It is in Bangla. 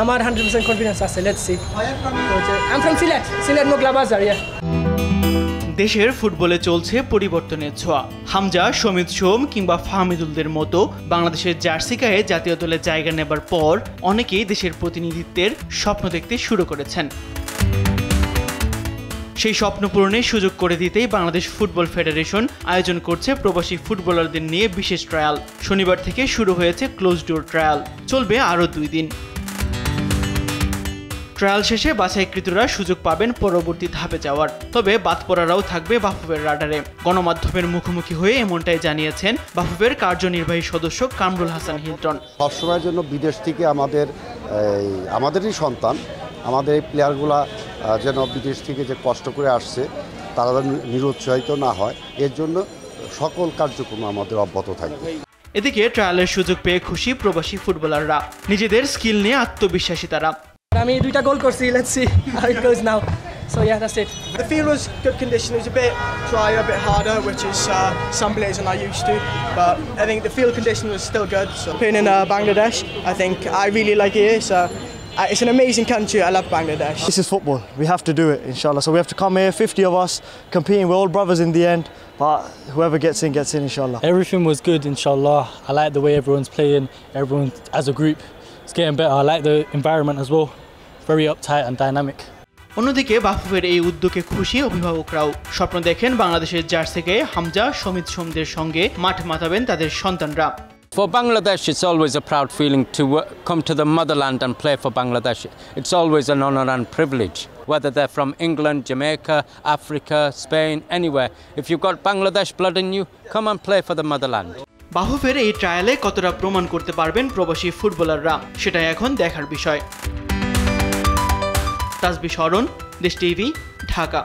আমার 100% কনফিডেন্স আছে, let's see. I am from Sylhet Mogla Bazar. দেশের ফুটবলে চলছে পরিবর্তনের ছোঁয়া। হামজা, সমিত সোম কিংবা ফাহমিদুলদের মতো বাংলাদেশের জার্সি গায়ে জাতীয় দলে জায়গা নেবার পর অনেকেই দেশের প্রতিনিধিত্বের স্বপ্ন দেখতে শুরু করেছেন। সেই স্বপ্ন পূরণের সুযোগ করে দিতেই বাংলাদেশ ফুটবল ফেডারেশন আয়োজন করছে প্রবাসী ফুটবলারদের নিয়ে বিশেষ ট্রায়াল। শনিবার থেকে শুরু হয়েছে ক্লোজ ডোর ট্রায়াল, চলবে আরও 2 দিন। ট্রায়াল শেষে বাছাইকৃতরা সুযোগ পাবেন পরবর্তী ধাপে যাওয়ার। তবে বাদ পড়ারাও থাকবে বাফুফের রাডারে। গণমাধ্যমের মুখোমুখি হয়ে এমনটাই জানিয়েছেন বাফুফের কার্যনির্বাহী সদস্য কামরুল হাসান হিলটন। সবসময়ের জন্য বিদেশ থেকে আমাদেরই সন্তান, আমাদের এই প্লেয়ারগুলা যেন বিদেশ থেকে যে কষ্ট করে আসছে তারা নিরুৎসাহিত না হয়, এর জন্য সকল কার্যক্রম আমাদের অব্যাহত থাকবে। এদিকে ট্রায়ালের সুযোগ পেয়ে খুশি প্রবাসী ফুটবলাররা। নিজেদের স্কিল নিয়ে আত্মবিশ্বাসী তারা। আমি 2টা গোল করছি, let's see how it goes now. So yeah, that's it. The field was good condition. It was a bit drier, a bit harder, which is some players are not used to. But I think the field condition was still good. So playing in Bangladesh, I think I really like it here. So it's an amazing country. I love Bangladesh. This is football. We have to do it, inshallah. So we have to come here, 50 of us, competing. We're all brothers in the end. But whoever gets in, inshallah. Everything was good, inshallah. I like the way everyone's playing. Everyone as a group, it's getting better. I like the environment as well. Very uptight and dynamic. অন্যদিকে বাফুফের এই উদ্যোগে খুশি অভিভাবকরাও। স্বপ্ন দেখেন বাংলাদেশের জার্সি গায়ে হামজা, সমিত সোমদের সঙ্গে মাঠ মাতাবেন তাদের সন্তানরা। For Bangladesh, it's always a proud feeling to come to the motherland and play for Bangladesh. It's always an honor and privilege, whether they're from England, Jamaica, Africa, Spain, anywhere. If you've got Bangladesh blood in you, come and play for the motherland. বাফুফের এই ট্রায়ালে কতটা প্রমাণ করতে পারবেন প্রবাসী ফুটবলাররা, সেটাই এখন দেখার বিষয়। তাসবিহ শরণ, দেশ টিভি, ঢাকা।